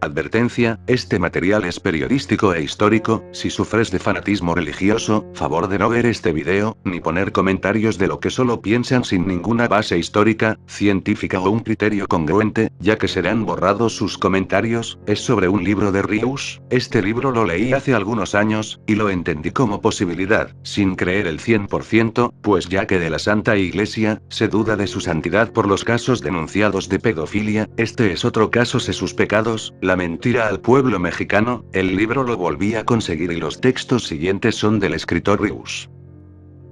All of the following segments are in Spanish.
Advertencia, este material es periodístico e histórico. Si sufres de fanatismo religioso, favor de no ver este video, ni poner comentarios de lo que solo piensan sin ninguna base histórica, científica o un criterio congruente, ya que serán borrados sus comentarios. Es sobre un libro de Rius. Este libro lo leí hace algunos años, y lo entendí como posibilidad, sin creer el 100%, pues ya que de la Santa Iglesia, se duda de su santidad por los casos denunciados de pedofilia. Este es otro caso de sus pecados, la mentira al pueblo mexicano. El libro lo volví a conseguir y los textos siguientes son del escritor Rius.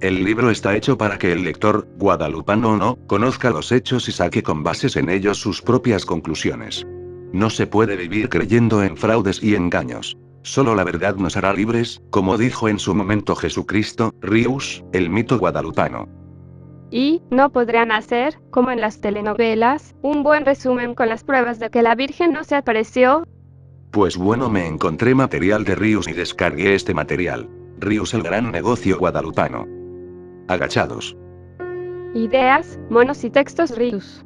El libro está hecho para que el lector, guadalupano o no, conozca los hechos y saque con bases en ellos sus propias conclusiones. No se puede vivir creyendo en fraudes y engaños. Solo la verdad nos hará libres, como dijo en su momento Jesucristo. Rius, el mito guadalupano. Y, ¿no podrían hacer, como en las telenovelas, un buen resumen con las pruebas de que la Virgen no se apareció? Pues bueno, me encontré material de Rius y descargué este material. Rius, el gran negocio guadalupano. Agachados. Ideas, monos y textos Rius.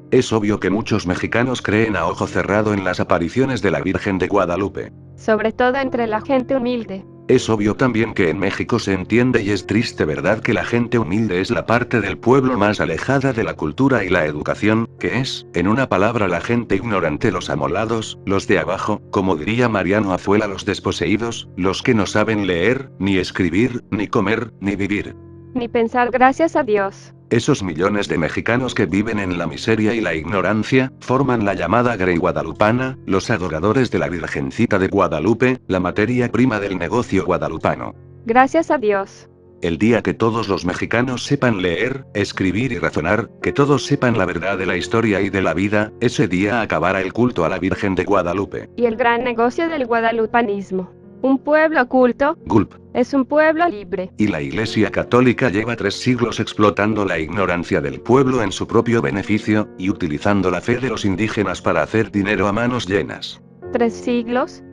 Es obvio que muchos mexicanos creen a ojo cerrado en las apariciones de la Virgen de Guadalupe. Sobre todo entre la gente humilde. Es obvio también que en México se entiende y es triste verdad que la gente humilde es la parte del pueblo más alejada de la cultura y la educación, que es, en una palabra, la gente ignorante, los amolados, los de abajo, como diría Mariano Azuela, los desposeídos, los que no saben leer, ni escribir, ni comer, ni vivir. Ni pensar gracias a Dios. Esos millones de mexicanos que viven en la miseria y la ignorancia, forman la llamada Grey guadalupana, los adoradores de la Virgencita de Guadalupe, la materia prima del negocio guadalupano. Gracias a Dios. El día que todos los mexicanos sepan leer, escribir y razonar, que todos sepan la verdad de la historia y de la vida, ese día acabará el culto a la Virgen de Guadalupe. Y el gran negocio del guadalupanismo. Un pueblo culto, Gulp. es un pueblo libre. Y la Iglesia Católica lleva 3 siglos explotando la ignorancia del pueblo en su propio beneficio, y utilizando la fe de los indígenas para hacer dinero a manos llenas. 3 siglos.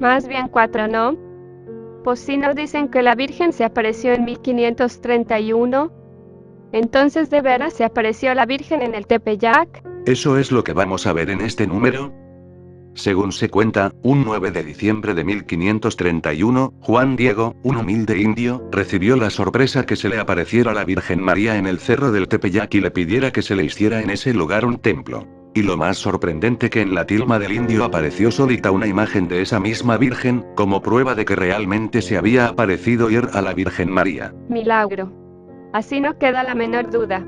Más bien 4, ¿no? Pues si nos dicen que la Virgen se apareció en 1531. Entonces de veras se apareció la Virgen en el Tepeyac. Eso es lo que vamos a ver en este número. Según se cuenta, un 9 de diciembre de 1531, Juan Diego, un humilde indio, recibió la sorpresa que se le apareciera la Virgen María en el cerro del Tepeyac y le pidiera que se le hiciera en ese lugar un templo. Y lo más sorprendente que en la tilma del indio apareció solita una imagen de esa misma Virgen, como prueba de que realmente se había aparecido y era a la Virgen María. Milagro. Así no queda la menor duda.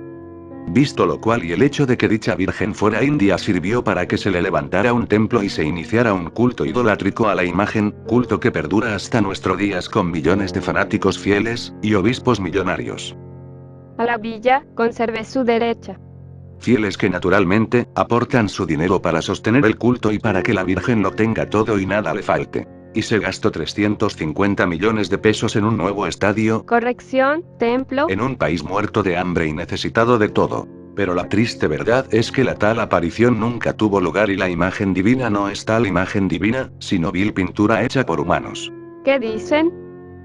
Visto lo cual y el hecho de que dicha virgen fuera india sirvió para que se le levantara un templo y se iniciara un culto idolátrico a la imagen, culto que perdura hasta nuestros días con millones de fanáticos fieles, y obispos millonarios. A la villa, conserve su derecha. Fieles que naturalmente, aportan su dinero para sostener el culto y para que la virgen lo tenga todo y nada le falte. Y se gastó 350 millones de pesos en un nuevo estadio. Corrección, templo. En un país muerto de hambre y necesitado de todo. Pero la triste verdad es que la tal aparición nunca tuvo lugar y la imagen divina no es tal imagen divina, sino vil pintura hecha por humanos. ¿Qué dicen?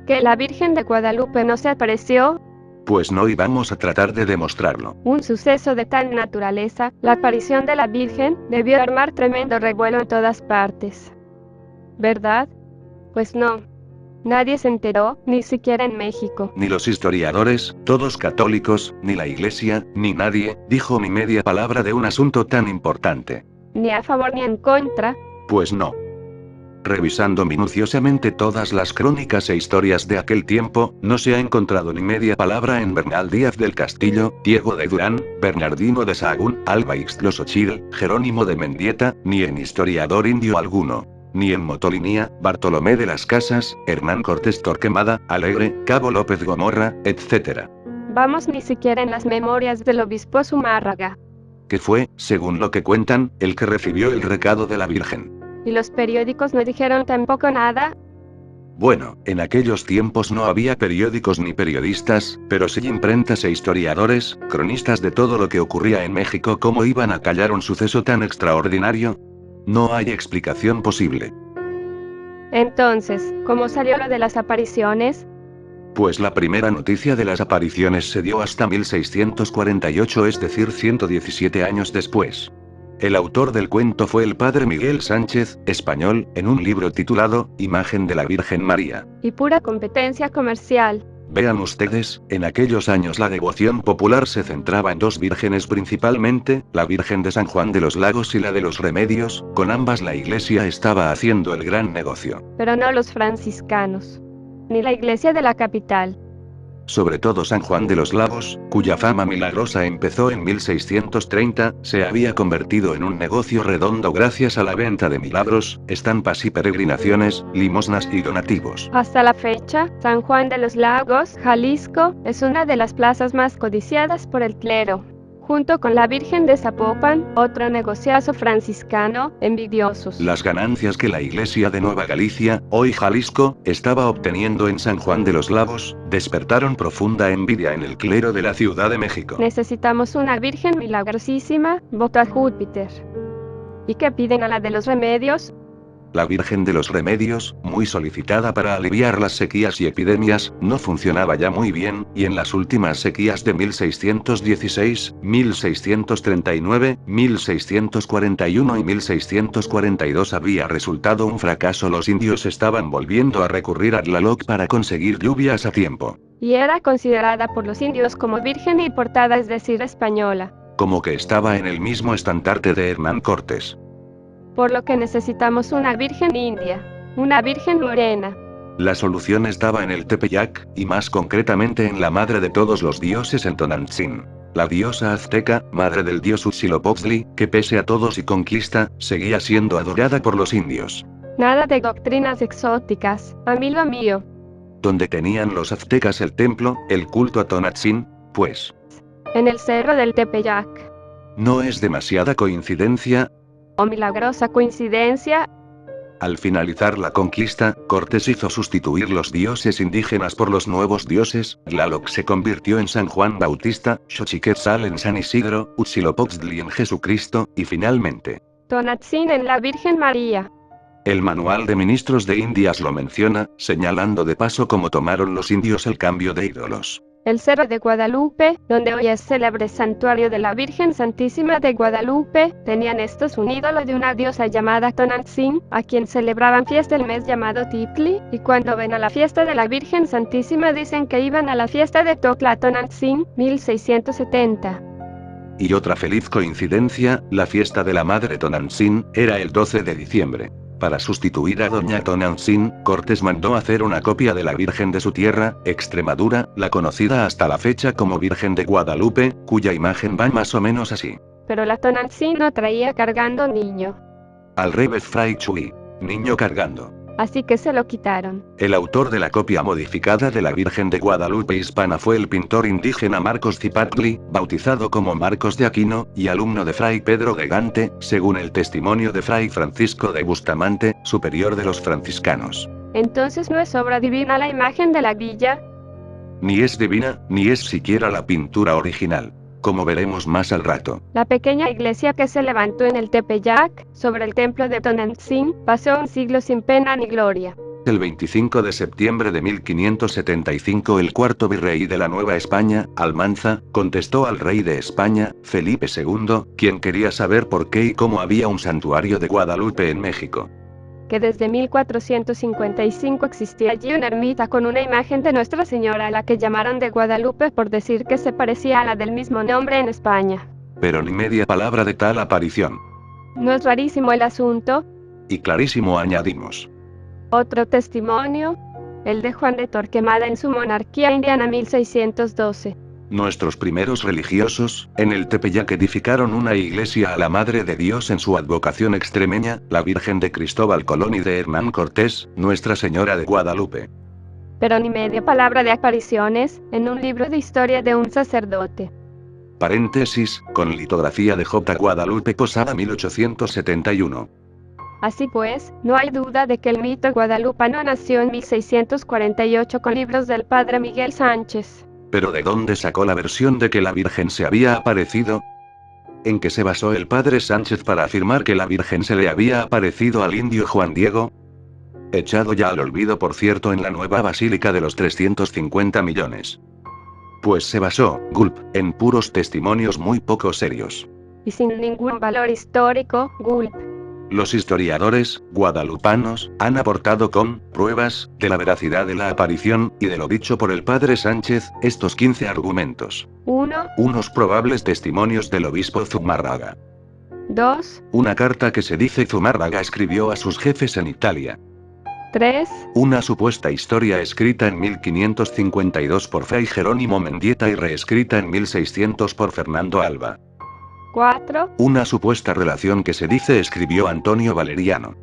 ¿Que la Virgen de Guadalupe no se apareció? Pues no, y vamos a tratar de demostrarlo. Un suceso de tal naturaleza, la aparición de la Virgen, debió armar tremendo revuelo en todas partes. ¿Verdad? Pues no. Nadie se enteró, ni siquiera en México. Ni los historiadores, todos católicos, ni la iglesia, ni nadie, dijo ni media palabra de un asunto tan importante. Ni a favor ni en contra. Pues no. Revisando minuciosamente todas las crónicas e historias de aquel tiempo, no se ha encontrado ni media palabra en Bernal Díaz del Castillo, Diego de Durán, Bernardino de Sahagún, Alba Ixtlosochil, Jerónimo de Mendieta, ni en historiador indio alguno. Ni en Motolinía, Bartolomé de las Casas, Hernán Cortés Torquemada, Alegre, Cabo López Gomorra, etc. Vamos, ni siquiera en las memorias del obispo Zumárraga. Que fue, según lo que cuentan, el que recibió el recado de la Virgen. ¿Y los periódicos no dijeron tampoco nada? Bueno, en aquellos tiempos no había periódicos ni periodistas, pero sí imprentas e historiadores, cronistas de todo lo que ocurría en México. ¿Cómo iban a callar un suceso tan extraordinario? No hay explicación posible. Entonces, ¿cómo salió lo de las apariciones? Pues la primera noticia de las apariciones se dio hasta 1648, es decir, 117 años después. El autor del cuento fue el padre Miguel Sánchez, español, en un libro titulado Imagen de la Virgen María. Y pura competencia comercial. Vean ustedes, en aquellos años la devoción popular se centraba en dos vírgenes principalmente, la Virgen de San Juan de los Lagos y la de los Remedios, con ambas la iglesia estaba haciendo el gran negocio. Pero no los franciscanos. Ni la iglesia de la capital. Sobre todo San Juan de los Lagos, cuya fama milagrosa empezó en 1630, se había convertido en un negocio redondo gracias a la venta de milagros, estampas y peregrinaciones, limosnas y donativos. Hasta la fecha, San Juan de los Lagos, Jalisco, es una de las plazas más codiciadas por el clero. Junto con la Virgen de Zapopan, otro negociazo franciscano, envidiosos. Las ganancias que la iglesia de Nueva Galicia, hoy Jalisco, estaba obteniendo en San Juan de los Lagos, despertaron profunda envidia en el clero de la Ciudad de México. Necesitamos una Virgen milagrosísima, voto a Júpiter. ¿Y qué piden a la de los Remedios? La Virgen de los Remedios, muy solicitada para aliviar las sequías y epidemias, no funcionaba ya muy bien, y en las últimas sequías de 1616, 1639, 1641 y 1642 había resultado un fracaso. Los indios estaban volviendo a recurrir a Tlaloc para conseguir lluvias a tiempo. Y era considerada por los indios como virgen importada, es decir, española. Como que estaba en el mismo estandarte de Hernán Cortés. Por lo que necesitamos una virgen india, una virgen morena. La solución estaba en el Tepeyac, y más concretamente en la madre de todos los dioses en Tonantzin. La diosa azteca, madre del dios Huitzilopochtli, que pese a todo y conquista, seguía siendo adorada por los indios. Nada de doctrinas exóticas, a mí lo mío. Donde tenían los aztecas el templo, el culto a Tonantzin, pues. En el cerro del Tepeyac. ¿No es demasiada coincidencia? ¿O milagrosa coincidencia? Al finalizar la conquista, Cortés hizo sustituir los dioses indígenas por los nuevos dioses, Tlaloc se convirtió en San Juan Bautista, Xochiquetzal en San Isidro, Huitzilopochtli en Jesucristo, y finalmente, Tonantzin en la Virgen María. El Manual de Ministros de Indias lo menciona, señalando de paso cómo tomaron los indios el cambio de ídolos. El Cerro de Guadalupe, donde hoy es célebre santuario de la Virgen Santísima de Guadalupe, tenían estos un ídolo de una diosa llamada Tonantzin, a quien celebraban fiesta el mes llamado Tipli, y cuando ven a la fiesta de la Virgen Santísima dicen que iban a la fiesta de Totlatonantzin, 1670. Y otra feliz coincidencia, la fiesta de la Madre Tonantzin, era el 12 de diciembre. Para sustituir a Doña Tonantzin, Cortés mandó hacer una copia de la Virgen de su tierra, Extremadura, la conocida hasta la fecha como Virgen de Guadalupe, cuya imagen va más o menos así. Pero la Tonantzin no traía cargando niño. Al revés Fray Chuy, niño cargando. Así que se lo quitaron. El autor de la copia modificada de la Virgen de Guadalupe hispana fue el pintor indígena Marcos Cipatli, bautizado como Marcos de Aquino, y alumno de Fray Pedro de Gante, según el testimonio de Fray Francisco de Bustamante, superior de los franciscanos. Entonces no es obra divina la imagen de la villa. Ni es divina, ni es siquiera la pintura original. Como veremos más al rato. La pequeña iglesia que se levantó en el Tepeyac, sobre el templo de Tonantzin, pasó un siglo sin pena ni gloria. El 25 de septiembre de 1575 el cuarto virrey de la Nueva España, Almanza, contestó al rey de España, Felipe II, quien quería saber por qué y cómo había un santuario de Guadalupe en México. Que desde 1455 existía allí una ermita con una imagen de Nuestra Señora a la que llamaron de Guadalupe por decir que se parecía a la del mismo nombre en España. Pero ni media palabra de tal aparición. ¿No es rarísimo el asunto? Y clarísimo añadimos. Otro testimonio, el de Juan de Torquemada en su monarquía indiana 1612. Nuestros primeros religiosos, en el Tepeyac edificaron una iglesia a la Madre de Dios en su advocación extremeña, la Virgen de Cristóbal Colón y de Hernán Cortés, Nuestra Señora de Guadalupe. Pero ni media palabra de apariciones, en un libro de historia de un sacerdote. Paréntesis, con litografía de J. Guadalupe Posada 1871. Así pues, no hay duda de que el mito guadalupano nació en 1648 con libros del padre Miguel Sánchez. ¿Pero de dónde sacó la versión de que la Virgen se había aparecido? ¿En qué se basó el padre Sánchez para afirmar que la Virgen se le había aparecido al indio Juan Diego? Echado ya al olvido, por cierto, en la nueva Basílica de los 350 millones. Pues se basó, gulp, en puros testimonios muy poco serios. y sin ningún valor histórico, gulp. Los historiadores guadalupanos han aportado con pruebas de la veracidad de la aparición y de lo dicho por el padre Sánchez estos 15 argumentos. 1, Unos probables testimonios del obispo Zumárraga. 2, Una carta que se dice Zumárraga escribió a sus jefes en Italia. 3, Una supuesta historia escrita en 1552 por Fray Jerónimo Mendieta y reescrita en 1600 por Fernando Alba. 4, Una supuesta relación que se dice escribió Antonio Valeriano.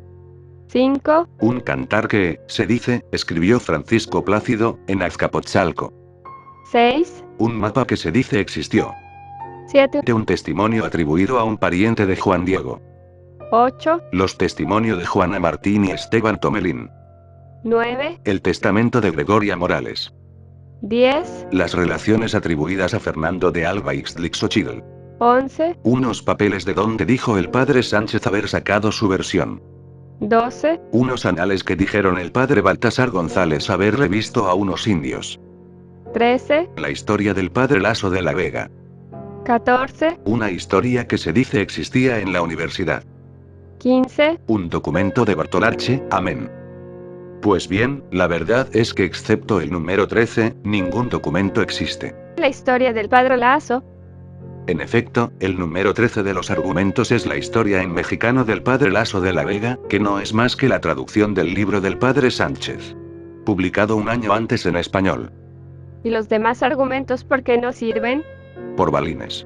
5, Un cantar que, se dice, escribió Francisco Plácido, en Azcapotzalco. 6, Un mapa que se dice existió. 7, De un testimonio atribuido a un pariente de Juan Diego. 8, Los testimonios de Juana Martín y Esteban Tomelín. 9, El testamento de Gregoria Morales. 10, Las relaciones atribuidas a Fernando de Alba Ixtlilxochitl. 11, Unos papeles de donde dijo el padre Sánchez haber sacado su versión. 12, Unos anales que dijeron el padre Baltasar González haberle visto a unos indios. 13, La historia del padre Laso de la Vega. 14, Una historia que se dice existía en la universidad. 15, Un documento de Bartolacci, amén. Pues bien, la verdad es que excepto el número 13, ningún documento existe. la historia del padre Laso. En efecto, el número 13 de los argumentos es la historia en mexicano del padre Laso de la Vega, que no es más que la traducción del libro del padre Sánchez. Publicado un año antes en español. ¿Y los demás argumentos por qué no sirven? Por Balines.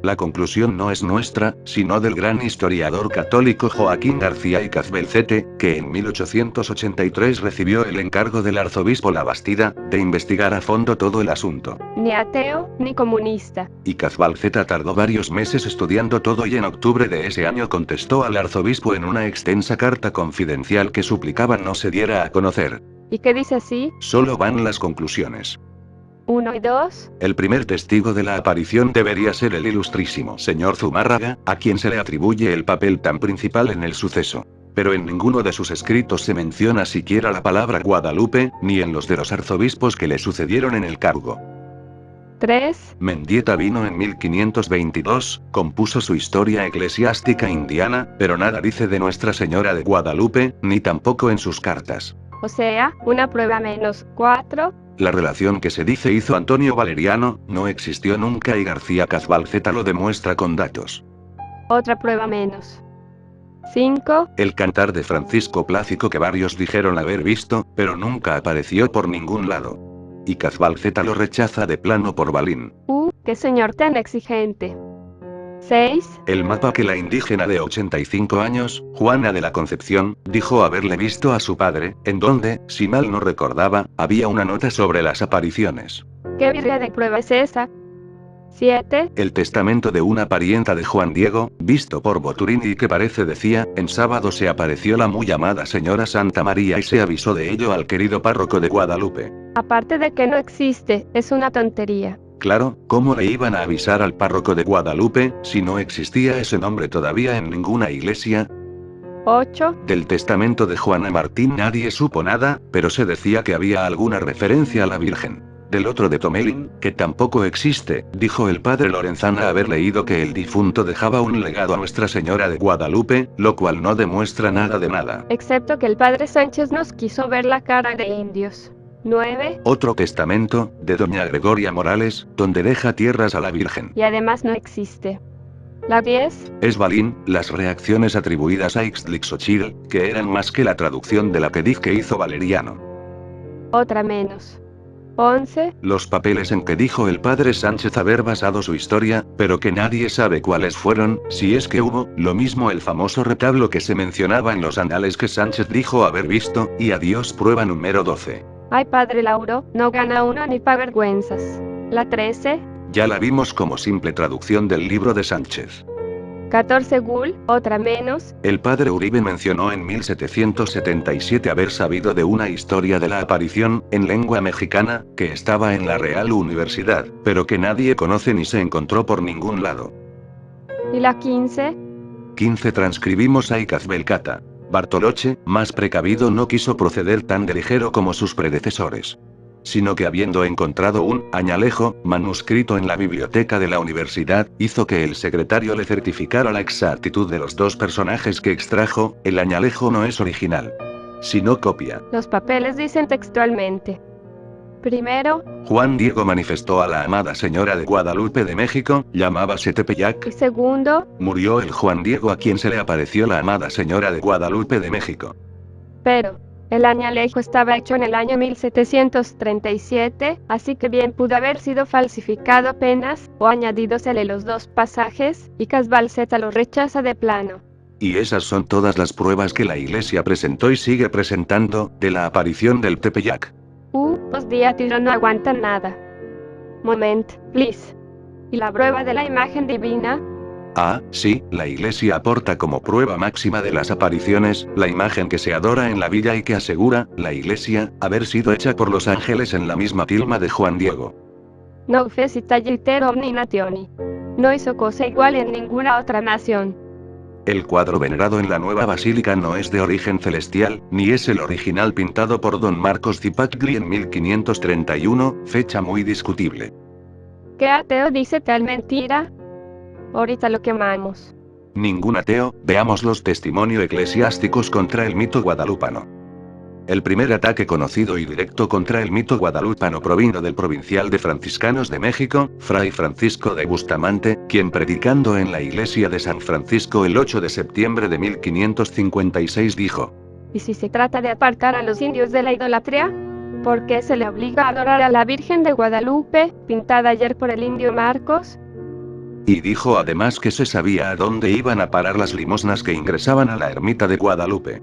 La conclusión no es nuestra, sino del gran historiador católico Joaquín García y Cazbelcete, que en 1883 recibió el encargo del arzobispo Labastida, de investigar a fondo todo el asunto. Ni ateo, ni comunista. Y Cazbalceta tardó varios meses estudiando todo y en octubre de ese año contestó al arzobispo en una extensa carta confidencial que suplicaba no se diera a conocer. ¿Y qué dice así? Solo van las conclusiones. 1 y 2. El primer testigo de la aparición debería ser el ilustrísimo señor Zumárraga, a quien se le atribuye el papel tan principal en el suceso. Pero en ninguno de sus escritos se menciona siquiera la palabra Guadalupe, ni en los de los arzobispos que le sucedieron en el cargo. 3. Mendieta vino en 1522, compuso su historia eclesiástica indiana, pero nada dice de Nuestra Señora de Guadalupe, ni tampoco en sus cartas. O sea, una prueba menos. 4. La relación que se dice hizo Antonio Valeriano, no existió nunca y García Cazbalceta lo demuestra con datos. Otra prueba menos. 5. El cantar de Francisco Plácido que varios dijeron haber visto, pero nunca apareció por ningún lado. Y Cazbalceta lo rechaza de plano por Balín. Qué señor tan exigente. 6. El mapa que la indígena de 85 años, Juana de la Concepción, dijo haberle visto a su padre, en donde, si mal no recordaba, había una nota sobre las apariciones. ¿Qué virgen de prueba es esa? 7. El testamento de una parienta de Juan Diego, visto por Boturini y que parece decía, en sábado se apareció la muy amada señora Santa María y se avisó de ello al querido párroco de Guadalupe. Aparte de que no existe, es una tontería. Claro, ¿cómo le iban a avisar al párroco de Guadalupe, si no existía ese nombre todavía en ninguna iglesia? 8. Del testamento de Juana Martín nadie supo nada, pero se decía que había alguna referencia a la Virgen. Del otro de Tomelín, que tampoco existe, dijo el padre Lorenzana haber leído que el difunto dejaba un legado a Nuestra Señora de Guadalupe, lo cual no demuestra nada de nada. Excepto que el padre Sánchez nos quiso ver la cara de indios. 9. Otro testamento, de doña Gregoria Morales, donde deja tierras a la Virgen. Y además no existe. La 10. Es Balín, las reacciones atribuidas a Ixtlilxochitl, que eran más que la traducción de la que hizo Valeriano. Otra menos. 11. Los papeles en que dijo el padre Sánchez haber basado su historia, pero que nadie sabe cuáles fueron, si es que hubo, lo mismo el famoso retablo que se mencionaba en los anales que Sánchez dijo haber visto, y adiós prueba número 12. Ay, padre Lauro, no gana uno ni pa' vergüenzas. La 13. Ya la vimos como simple traducción del libro de Sánchez. 14. Gul, otra menos. El padre Uribe mencionó en 1777 haber sabido de una historia de la aparición, en lengua mexicana, que estaba en la Real Universidad, pero que nadie conoce ni se encontró por ningún lado. ¿Y la 15? 15 transcribimos a Cazbalceta. Bartoloche, más precavido no quiso proceder tan de ligero como sus predecesores. sino que habiendo encontrado un añalejo manuscrito en la biblioteca de la universidad, hizo que el secretario le certificara la exactitud de los dos personajes que extrajo. El añalejo no es original, sino copia. Los papeles dicen textualmente. Primero, Juan Diego manifestó a la amada señora de Guadalupe de México, llamábase y Tepeyac. segundo, Murió el Juan Diego a quien se le apareció la amada señora de Guadalupe de México. pero el añalejo estaba hecho en el año 1737, así que bien pudo haber sido falsificado apenas, o añadidosele los dos pasajes, y Casbalceta lo rechaza de plano. Y esas son todas las pruebas que la Iglesia presentó y sigue presentando, de la aparición del Tepeyac. Los diátiros no aguantan nada. Moment, please. ¿Y la prueba de la imagen divina? Ah, sí, la Iglesia aporta como prueba máxima de las apariciones, la imagen que se adora en la villa y que asegura, la Iglesia, haber sido hecha por los ángeles en la misma tilma de Juan Diego. No fecita iter omni nationi. No hizo cosa igual en ninguna otra nación. El cuadro venerado en la nueva basílica no es de origen celestial, ni es el original pintado por don Marcos Cipagli en 1531, fecha muy discutible. ¿Qué ateo dice tal mentira? Ahorita lo quemamos. Ningún ateo. Veamos los testimonios eclesiásticos contra el mito guadalupano. El primer ataque conocido y directo contra el mito guadalupano provino del provincial de franciscanos de México, Fray Francisco de Bustamante, quien predicando en la iglesia de San Francisco el 8 de septiembre de 1556 dijo: ¿Y si se trata de apartar a los indios de la idolatría? ¿Por qué se le obliga a adorar a la Virgen de Guadalupe, pintada ayer por el indio Marcos? Y dijo además que se sabía a dónde iban a parar las limosnas que ingresaban a la ermita de Guadalupe.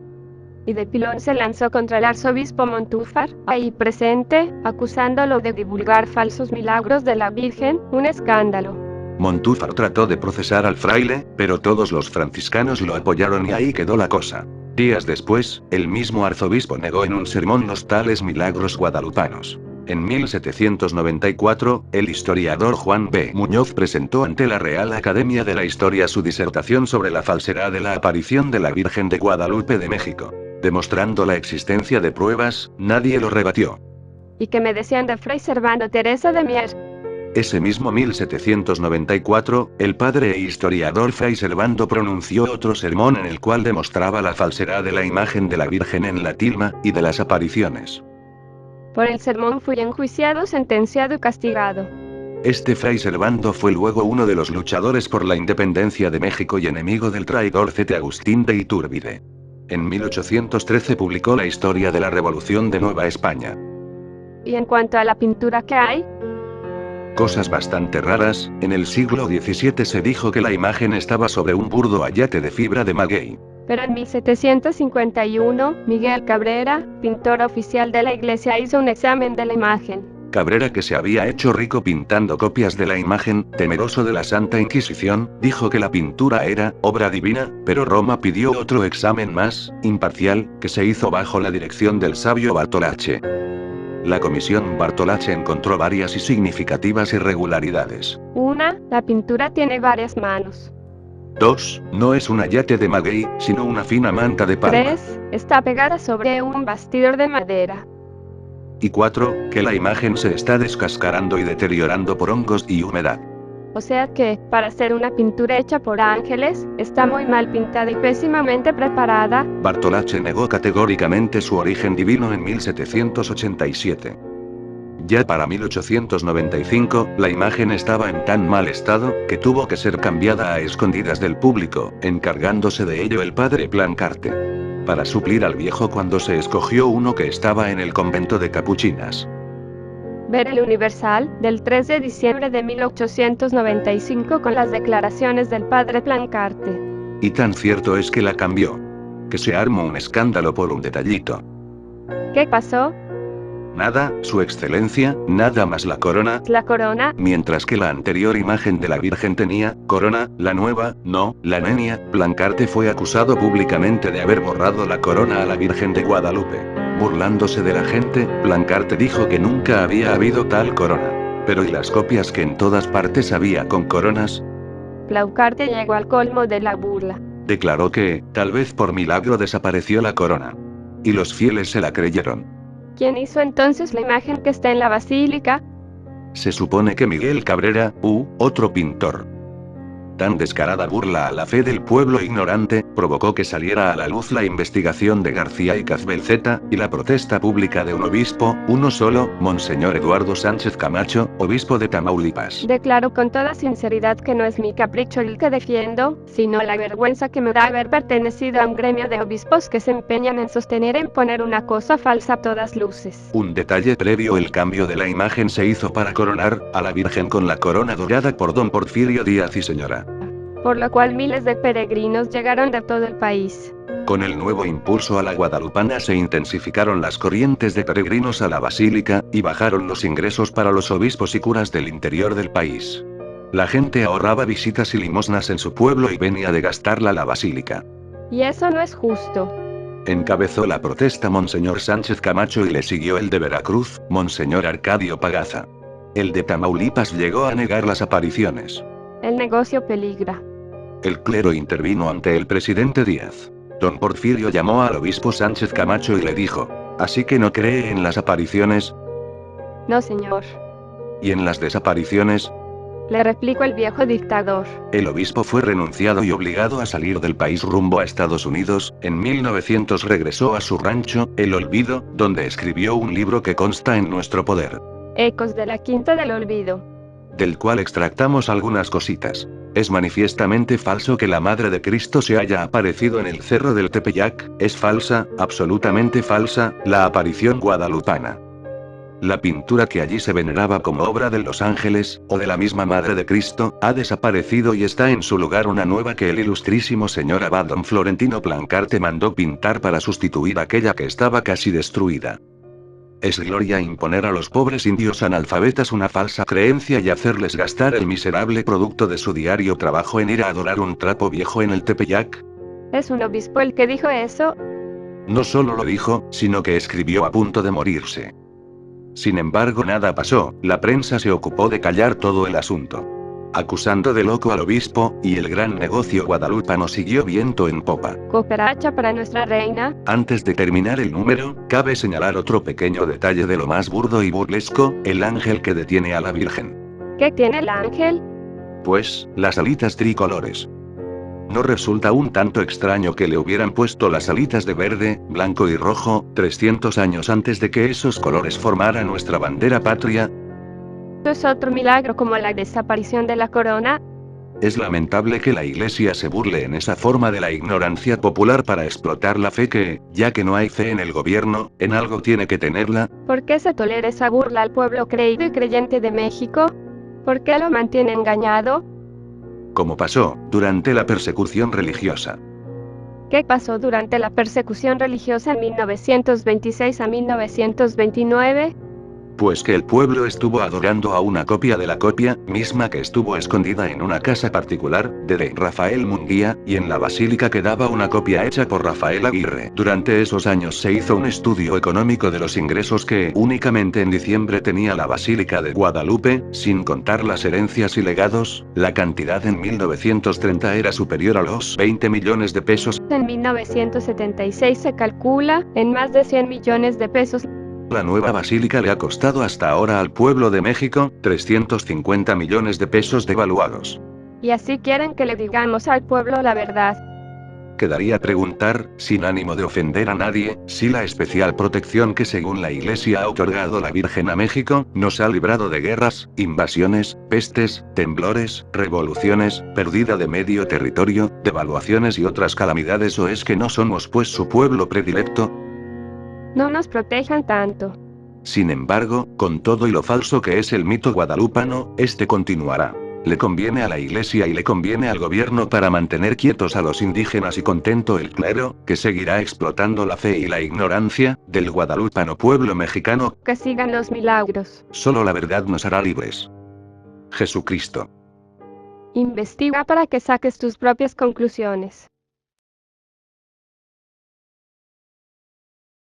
Y de pilón se lanzó contra el arzobispo Montúfar, ahí presente, acusándolo de divulgar falsos milagros de la Virgen, un escándalo. Montúfar trató de procesar al fraile, pero todos los franciscanos lo apoyaron y ahí quedó la cosa. Días después, el mismo arzobispo negó en un sermón los tales milagros guadalupanos. En 1794, el historiador Juan B. Muñoz presentó ante la Real Academia de la Historia su disertación sobre la falsedad de la aparición de la Virgen de Guadalupe de México. Demostrando la existencia de pruebas, nadie lo rebatió. ¿Y qué me decían de Fray Servando Teresa de Mier? Ese mismo 1794, el padre e historiador Fray Servando pronunció otro sermón en el cual demostraba la falsedad de la imagen de la Virgen en la tilma, y de las apariciones. Por el sermón fui enjuiciado, sentenciado y castigado. Este Fray Servando fue luego uno de los luchadores por la independencia de México y enemigo del traidor Cete Agustín de Iturbide. En 1813 publicó la historia de la Revolución de Nueva España. ¿Y en cuanto a la pintura que hay? Cosas bastante raras. En el siglo XVII se dijo que la imagen estaba sobre un burdo ayate de fibra de maguey. Pero en 1751, Miguel Cabrera, pintor oficial de la iglesia, hizo un examen de la imagen. Cabrera, que se había hecho rico pintando copias de la imagen, temeroso de la Santa Inquisición, dijo que la pintura era obra divina, pero Roma pidió otro examen más imparcial, que se hizo bajo la dirección del sabio Bartolache. La comisión Bartolache encontró varias y significativas irregularidades. 1. La pintura tiene varias manos. 2. No es un ayate de maguey, sino una fina manta de palma. 3. Está pegada sobre un bastidor de madera. Y 4. Que la imagen se está descascarando y deteriorando por hongos y humedad. O sea que, para ser una pintura hecha por ángeles, está muy mal pintada y pésimamente preparada. Bartolache negó categóricamente su origen divino en 1787. Ya para 1895, la imagen estaba en tan mal estado, que tuvo que ser cambiada a escondidas del público, encargándose de ello el padre Plancarte. Para suplir al viejo cuando se escogió uno que estaba en el convento de capuchinas. Ver el Universal, del 3 de diciembre de 1895 con las declaraciones del padre Plancarte. Y tan cierto es que la cambió. Que se armó un escándalo por un detallito. ¿Qué pasó? Nada, su excelencia, nada más la corona. ¿La corona? Mientras que la anterior imagen de la Virgen tenía corona, la nueva, no, la nenia. Plancarte fue acusado públicamente de haber borrado la corona a la Virgen de Guadalupe. Burlándose de la gente, Plancarte dijo que nunca había habido tal corona. Pero ¿y las copias que en todas partes había con coronas? Plancarte llegó al colmo de la burla. Declaró que, tal vez por milagro desapareció la corona. Y los fieles se la creyeron. ¿Quién hizo entonces la imagen que está en la basílica? Se supone que Miguel Cabrera, otro pintor. Tan descarada burla a la fe del pueblo ignorante, provocó que saliera a la luz la investigación de García y Cazbelceta, y la protesta pública de un obispo, uno solo, Monseñor Eduardo Sánchez Camacho, obispo de Tamaulipas. Declaro con toda sinceridad que no es mi capricho el que defiendo, sino la vergüenza que me da haber pertenecido a un gremio de obispos que se empeñan en sostener en poner una cosa falsa a todas luces. Un detalle previo: el cambio de la imagen se hizo para coronar a la Virgen con la corona dorada por don Porfirio Díaz y Sra. Por lo cual miles de peregrinos llegaron de todo el país. Con el nuevo impulso a la guadalupana se intensificaron las corrientes de peregrinos a la basílica, y bajaron los ingresos para los obispos y curas del interior del país. La gente ahorraba visitas y limosnas en su pueblo y venía de gastarla a la basílica. Y eso no es justo. Encabezó la protesta Monseñor Sánchez Camacho y le siguió el de Veracruz, Monseñor Arcadio Pagaza. El de Tamaulipas llegó a negar las apariciones. El negocio peligra. El clero intervino ante el presidente Díaz. Don Porfirio llamó al obispo Sánchez Camacho y le dijo: ¿así que no cree en las apariciones? No, señor. ¿Y en las desapariciones? Le replicó el viejo dictador. El obispo fue renunciado y obligado a salir del país rumbo a Estados Unidos. En 1900 regresó a su rancho, El Olvido, donde escribió un libro que consta en nuestro poder, Ecos de la Quinta del Olvido, del cual extractamos algunas cositas. Es manifiestamente falso que la Madre de Cristo se haya aparecido en el Cerro del Tepeyac, es falsa, absolutamente falsa, la aparición guadalupana. La pintura que allí se veneraba como obra de los ángeles, o de la misma Madre de Cristo, ha desaparecido y está en su lugar una nueva que el ilustrísimo señor abad don Florentino Plancarte mandó pintar para sustituir aquella que estaba casi destruida. Es gloria imponer a los pobres indios analfabetas una falsa creencia y hacerles gastar el miserable producto de su diario trabajo en ir a adorar un trapo viejo en el Tepeyac. ¿Es un obispo el que dijo eso? No solo lo dijo, sino que escribió a punto de morirse. Sin embargo, nada pasó, la prensa se ocupó de callar todo el asunto, acusando de loco al obispo, y el gran negocio guadalupano siguió viento en popa. Cooperacha para nuestra reina. Antes de terminar el número, cabe señalar otro pequeño detalle de lo más burdo y burlesco: el ángel que detiene a la Virgen. ¿Qué tiene el ángel? Pues, las alitas tricolores. ¿No resulta un tanto extraño que le hubieran puesto las alitas de verde, blanco y rojo, 300 años antes de que esos colores formaran nuestra bandera patria? ¿Es otro milagro como la desaparición de la corona? Es lamentable que la Iglesia se burle en esa forma de la ignorancia popular para explotar la fe que, ya que no hay fe en el gobierno, en algo tiene que tenerla. ¿Por qué se tolera esa burla al pueblo creído y creyente de México? ¿Por qué lo mantiene engañado? Como pasó durante la persecución religiosa. ¿Qué pasó durante la persecución religiosa en 1926 a 1929? Pues que el pueblo estuvo adorando a una copia de la copia, misma que estuvo escondida en una casa particular, de Rafael Munguía, y en la basílica quedaba una copia hecha por Rafael Aguirre. Durante esos años se hizo un estudio económico de los ingresos que únicamente en diciembre tenía la Basílica de Guadalupe, sin contar las herencias y legados. La cantidad en 1930 era superior a los 20 millones de pesos. En 1976 se calcula en más de 100 millones de pesos. La nueva basílica le ha costado hasta ahora al pueblo de México 350 millones de pesos devaluados. Y así quieren que le digamos al pueblo la verdad. Quedaría preguntar, sin ánimo de ofender a nadie, si la especial protección que según la Iglesia ha otorgado la Virgen a México, nos ha librado de guerras, invasiones, pestes, temblores, revoluciones, pérdida de medio territorio, devaluaciones y otras calamidades, o es que no somos pues su pueblo predilecto. No nos protejan tanto. Sin embargo, con todo y lo falso que es el mito guadalupano, este continuará. Le conviene a la Iglesia y le conviene al gobierno para mantener quietos a los indígenas y contento el clero, que seguirá explotando la fe y la ignorancia del guadalupano pueblo mexicano. Que sigan los milagros. Solo la verdad nos hará libres. Jesucristo. Investiga para que saques tus propias conclusiones.